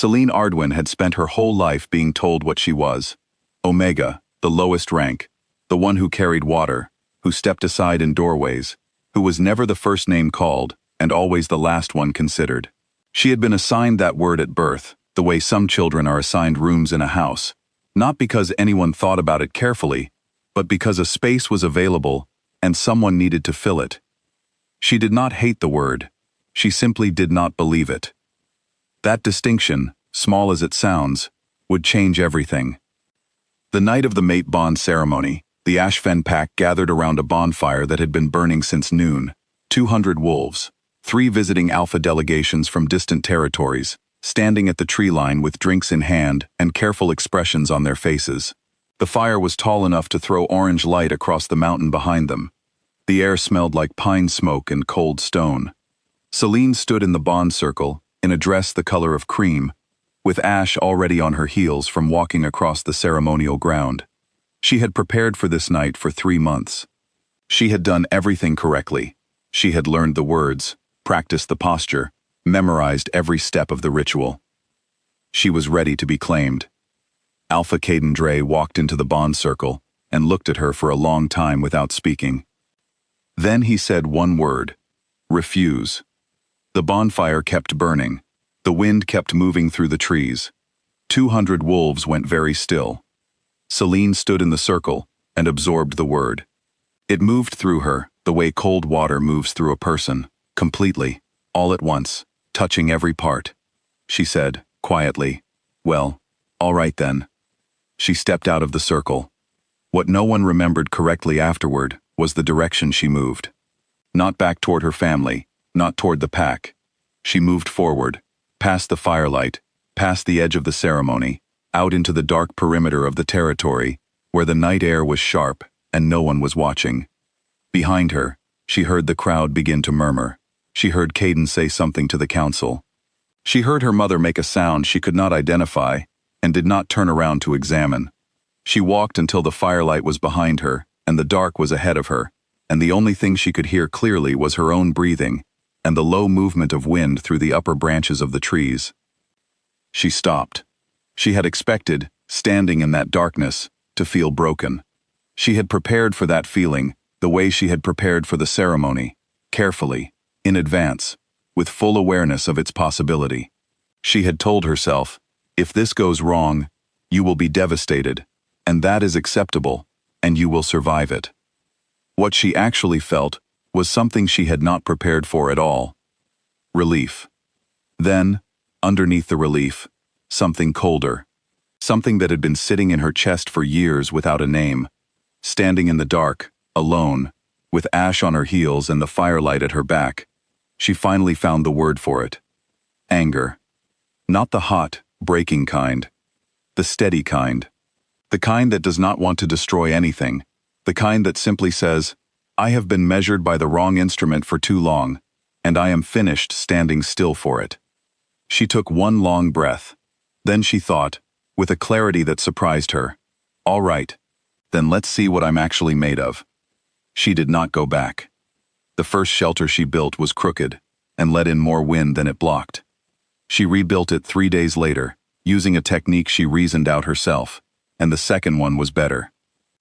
Celine Ardwin had spent her whole life being told what she was. Omega, the lowest rank, the one who carried water, who stepped aside in doorways, who was never the first name called, and always the last one considered. She had been assigned that word at birth, the way some children are assigned rooms in a house, not because anyone thought about it carefully, but because a space was available and someone needed to fill it. She did not hate the word, she simply did not believe it. That distinction, small as it sounds, would change everything. The night of the mate bond ceremony, the Ashfen pack gathered around a bonfire that had been burning since noon. 200 wolves, 3 visiting alpha delegations from distant territories, standing at the tree line with drinks in hand and careful expressions on their faces. The fire was tall enough to throw orange light across the mountain behind them. The air smelled like pine smoke and cold stone. Celine stood in the bond circle, in a dress the color of cream, with ash already on her heels from walking across the ceremonial ground. She had prepared for this night for 3 months. She had done everything correctly. She had learned the words, practiced the posture, memorized every step of the ritual. She was ready to be claimed. Alpha Caden Dre walked into the bond circle and looked at her for a long time without speaking. Then he said one word: refuse. The bonfire kept burning. The wind kept moving through the trees. 200 wolves went very still. Celine stood in the circle and absorbed the word. It moved through her, the way cold water moves through a person, completely, all at once, touching every part. She said, quietly, "Well, all right then." She stepped out of the circle. What no one remembered correctly afterward was the direction she moved. Not back toward her family, not toward the pack. She moved forward, past the firelight, past the edge of the ceremony, out into the dark perimeter of the territory, where the night air was sharp and no one was watching. Behind her, she heard the crowd begin to murmur. She heard Caden say something to the council. She heard her mother make a sound she could not identify and did not turn around to examine. She walked until the firelight was behind her and the dark was ahead of her, and the only thing she could hear clearly was her own breathing and the low movement of wind through the upper branches of the trees. She stopped. She had expected, standing in that darkness, to feel broken. She had prepared for that feeling the way she had prepared for the ceremony, carefully, in advance, with full awareness of its possibility. She had told herself, if this goes wrong, you will be devastated, and that is acceptable, and you will survive it. What she actually felt was something she had not prepared for at all. Relief. Then, underneath the relief, something colder. Something that had been sitting in her chest for years without a name. Standing in the dark, alone, with ash on her heels and the firelight at her back, she finally found the word for it. Anger. Not the hot, breaking kind. The steady kind. The kind that does not want to destroy anything. The kind that simply says, I have been measured by the wrong instrument for too long, and I am finished standing still for it. She took one long breath. Then she thought, with a clarity that surprised her, all right, then let's see what I'm actually made of. She did not go back. The first shelter she built was crooked and let in more wind than it blocked. She rebuilt it 3 days later, using a technique she reasoned out herself, and the second one was better.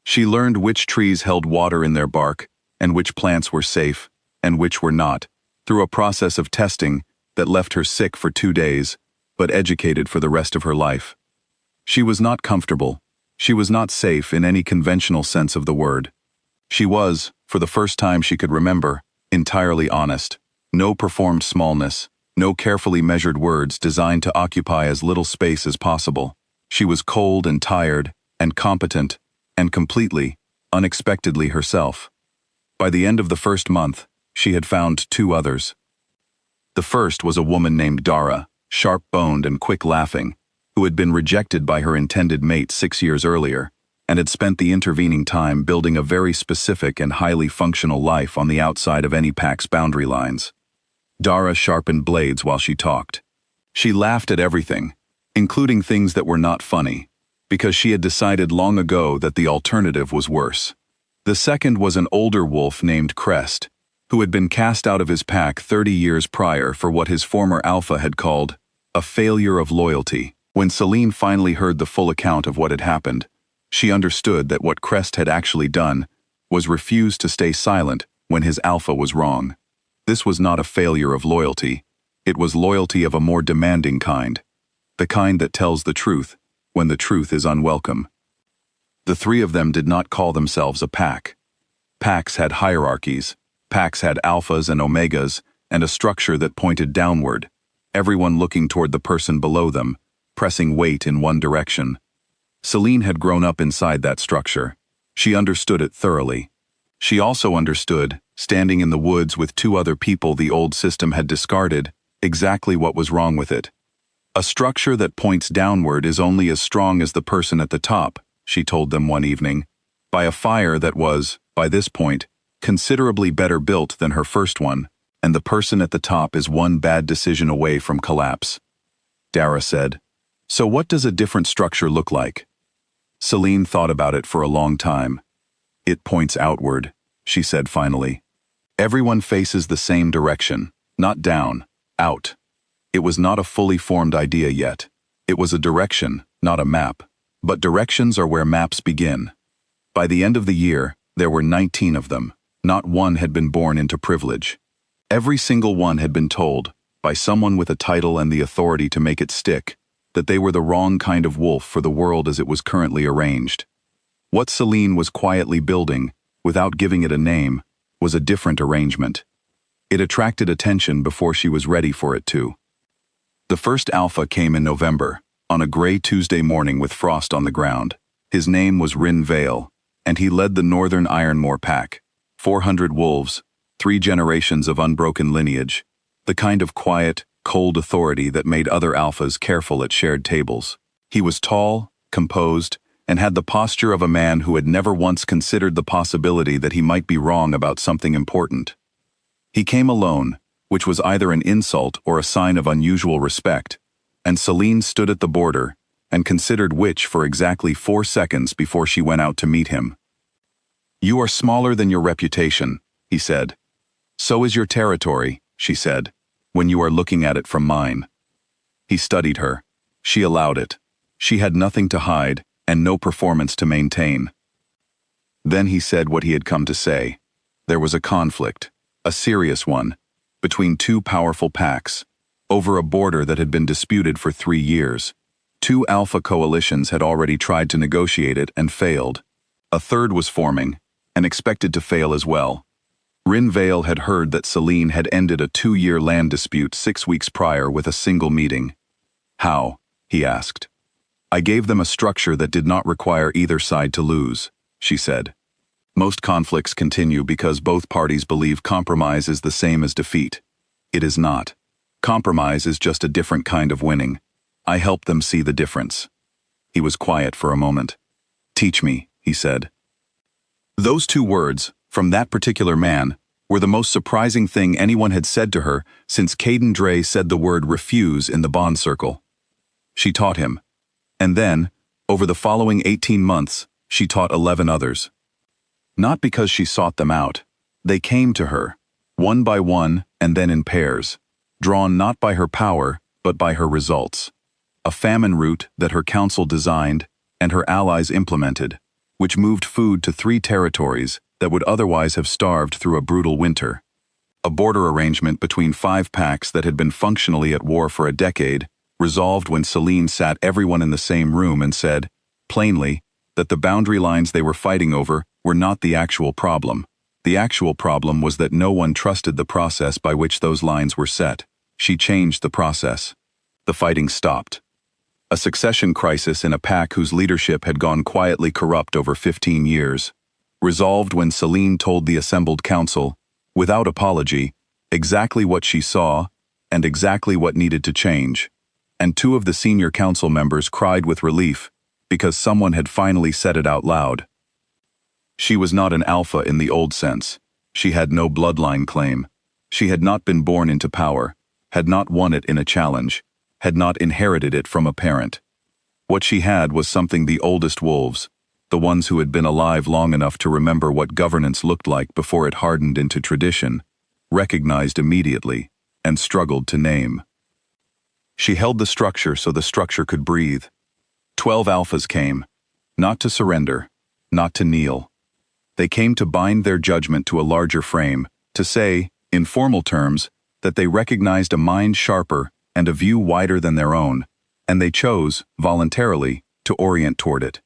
She learned which trees held water in their bark and which plants were safe and which were not, through a process of testing that left her sick for 2 days, but educated for the rest of her life. She was not comfortable. She was not safe in any conventional sense of the word. She was, for the first time she could remember, entirely honest. No performed smallness, no carefully measured words designed to occupy as little space as possible. She was cold and tired, and competent, and completely, unexpectedly herself. By the end of the first month, she had found 2 others. The first was a woman named Dara, sharp-boned and quick-laughing, who had been rejected by her intended mate 6 years earlier, and had spent the intervening time building a very specific and highly functional life on the outside of any pack's boundary lines. Dara sharpened blades while she talked. She laughed at everything, including things that were not funny, because she had decided long ago that the alternative was worse. The second was an older wolf named Crest, who had been cast out of his pack 30 years prior for what his former alpha had called A failure of loyalty. When Celine finally heard the full account of what had happened, she understood that what Crest had actually done was refuse to stay silent when his alpha was wrong. This was not a failure of loyalty. It was loyalty of a more demanding kind. The kind that tells the truth when the truth is unwelcome. The three of them did not call themselves a pack. Packs had hierarchies. Packs had alphas and omegas, and a structure that pointed downward, everyone looking toward the person below them, pressing weight in one direction. Celine had grown up inside that structure. She understood it thoroughly. She also understood, standing in the woods with two other people the old system had discarded, exactly what was wrong with it. A structure that points downward is only as strong as the person at the top, she told them one evening, by a fire that was, by this point, considerably better built than her first one, and the person at the top is one bad decision away from collapse. Dara said, "So what does a different structure look like?" Celine thought about it for a long time. "It points outward," she said finally. "Everyone faces the same direction, not down, out." It was not a fully formed idea yet. It was a direction, not a map. But directions are where maps begin. By the end of the year, there were 19 of them. Not one had been born into privilege. Every single one had been told, by someone with a title and the authority to make it stick, that they were the wrong kind of wolf for the world as it was currently arranged. What Celine was quietly building, without giving it a name, was a different arrangement. It attracted attention before she was ready for it to. The first alpha came in November, on a gray Tuesday morning with frost on the ground. His name was Rin Vale, and he led the Northern Ironmore Pack, 400 wolves, 3 generations of unbroken lineage, the kind of quiet, cold authority that made other alphas careful at shared tables. He was tall, composed, and had the posture of a man who had never once considered the possibility that he might be wrong about something important. He came alone, which was either an insult or a sign of unusual respect, and Celine stood at the border and considered which for exactly 4 seconds before she went out to meet him. "You are smaller than your reputation," he said. "So is your territory," she said, "when you are looking at it from mine." He studied her. She allowed it. She had nothing to hide and no performance to maintain. Then he said what he had come to say. There was a conflict, a serious one, between two powerful packs, over a border that had been disputed for 3 years. 2 alpha coalitions had already tried to negotiate it and failed. A third was forming, and expected to fail as well. Rin Vale had heard that Celine had ended a 2-year land dispute 6 weeks prior with a single meeting. "How?" he asked. "I gave them a structure that did not require either side to lose," she said. "Most conflicts continue because both parties believe compromise is the same as defeat. It is not. Compromise is just a different kind of winning. I help them see the difference." He was quiet for a moment. "Teach me," he said. Those 2 words, from that particular man, were the most surprising thing anyone had said to her since Caden Dre said the word refuse in the Bond Circle. She taught him. And then, over the following 18 months, she taught 11 others. Not because she sought them out. They came to her, one by one and then in pairs, drawn not by her power, but by her results. A famine route that her council designed and her allies implemented, which moved food to 3 territories that would otherwise have starved through a brutal winter. A border arrangement between 5 packs that had been functionally at war for a decade, resolved when Celine sat everyone in the same room and said, plainly, that the boundary lines they were fighting over were not the actual problem. The actual problem was that no one trusted the process by which those lines were set. She changed the process. The fighting stopped. A succession crisis in a pack whose leadership had gone quietly corrupt over 15 years, resolved when Celine told the assembled council, without apology, exactly what she saw and exactly what needed to change. And 2 of the senior council members cried with relief because someone had finally said it out loud. She was not an alpha in the old sense. She had no bloodline claim. She had not been born into power, had not won it in a challenge, had not inherited it from a parent. What she had was something the oldest wolves, the ones who had been alive long enough to remember what governance looked like before it hardened into tradition, recognized immediately and struggled to name. She held the structure so the structure could breathe. 12 alphas came, not to surrender, not to kneel. They came to bind their judgment to a larger frame, to say, in formal terms, that they recognized a mind sharper and a view wider than their own, and they chose, voluntarily, to orient toward it.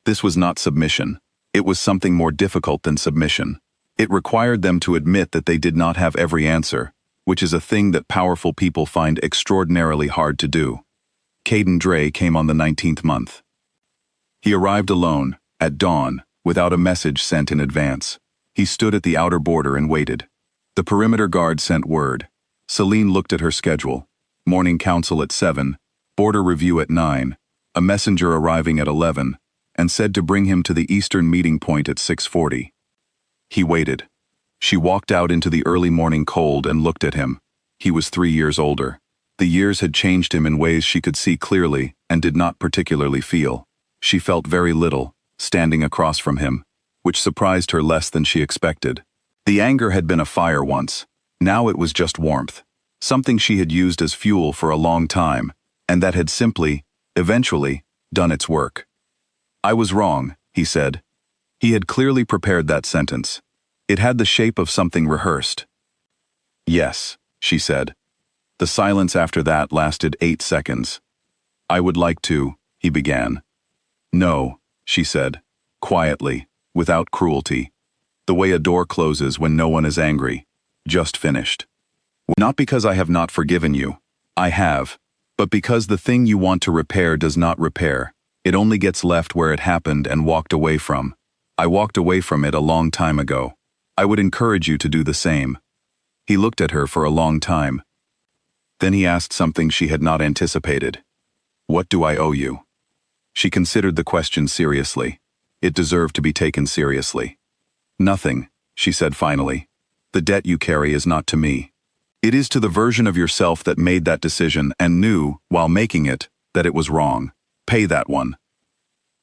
This was not submission. It was something more difficult than submission. It required them to admit that they did not have every answer, which is a thing that powerful people find extraordinarily hard to do. Caden Dre came on the 19th month. He arrived alone, at dawn, without a message sent in advance. He stood at the outer border and waited. The perimeter guard sent word. Celine looked at her schedule. Morning council at 7, border review at 9, a messenger arriving at 11, and said to bring him to the eastern meeting point at 6:40. He waited. She walked out into the early morning cold and looked at him. He was 3 years older. The years had changed him in ways she could see clearly and did not particularly feel. She felt very little, standing across from him, which surprised her less than she expected. The anger had been a fire once. Now it was just warmth, something she had used as fuel for a long time, and that had simply, eventually, done its work. "I was wrong," he said. He had clearly prepared that sentence. It had the shape of something rehearsed. "Yes," she said. The silence after that lasted 8 seconds. "I would like to," he began. "No," she said, quietly, without cruelty. The way a door closes when no one is angry. Just finished. "Not because I have not forgiven you. I have. But because the thing you want to repair does not repair. It only gets left where it happened and walked away from. I walked away from it a long time ago. I would encourage you to do the same." He looked at her for a long time. Then he asked something she had not anticipated. "What do I owe you?" She considered the question seriously. It deserved to be taken seriously. "Nothing," she said finally. "The debt you carry is not to me. It is to the version of yourself that made that decision and knew, while making it, that it was wrong. Pay that one."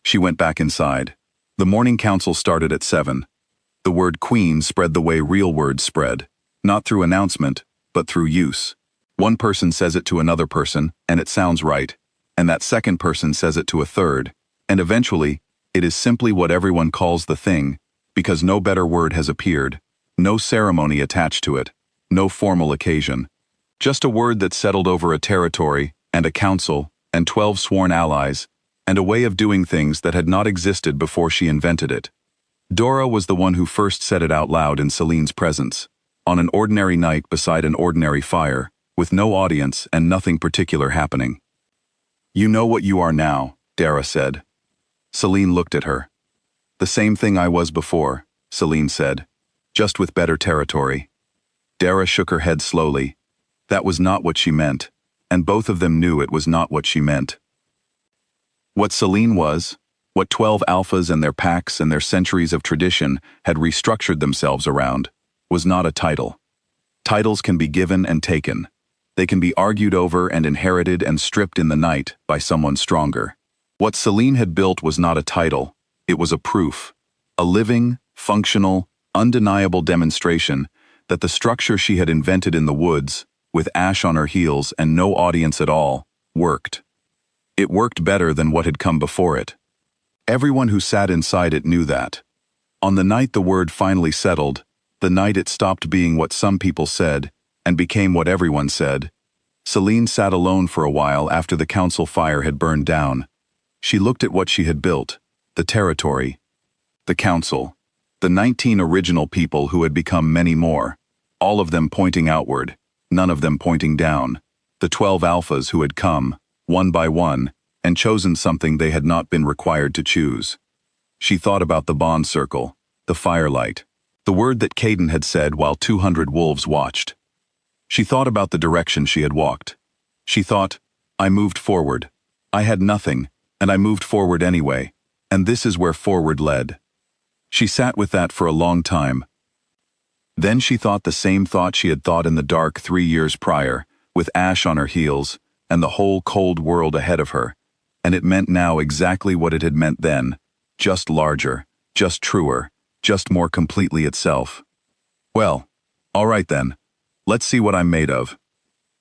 She went back inside. The morning council started at 7. The word queen spread the way real words spread, not through announcement, but through use. One person says it to another person, and it sounds right, and that second person says it to a third, and eventually, it is simply what everyone calls the thing, because no better word has appeared, no ceremony attached to it, no formal occasion. Just a word that settled over a territory, and a council, and 12 sworn allies, and a way of doing things that had not existed before she invented it. Dora was the one who first said it out loud in Celine's presence, on an ordinary night beside an ordinary fire, with no audience and nothing particular happening. "You know what you are now," Dara said. Celine looked at her. "The same thing I was before," Celine said, "just with better territory." Dara shook her head slowly. That was not what she meant, and both of them knew it was not what she meant. What Celine was, what 12 alphas and their packs and their centuries of tradition had restructured themselves around, was not a title. Titles can be given and taken. They can be argued over and inherited and stripped in the night by someone stronger. What Celine had built was not a title, it was a proof, a living, functional, undeniable demonstration that the structure she had invented in the woods, with ash on her heels and no audience at all, worked. It worked better than what had come before it. Everyone who sat inside it knew that. On the night the word finally settled, the night it stopped being what some people said and became what everyone said, Celine sat alone for a while after the council fire had burned down. She looked at what she had built, the territory, the council, the 19 original people who had become many more, all of them pointing outward, none of them pointing down, the 12 alphas who had come, one by one, and chosen something they had not been required to choose. She thought about the bond circle, the firelight, the word that Caden had said while 200 wolves watched. She thought about the direction she had walked. She thought, I moved forward. I had nothing, and I moved forward anyway, and this is where forward led. She sat with that for a long time. Then she thought the same thought she had thought in the dark 3 years prior, with ash on her heels, and the whole cold world ahead of her, and it meant now exactly what it had meant then, just larger, just truer, just more completely itself. Well, all right then. Let's see what I'm made of.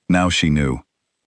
Now she knew.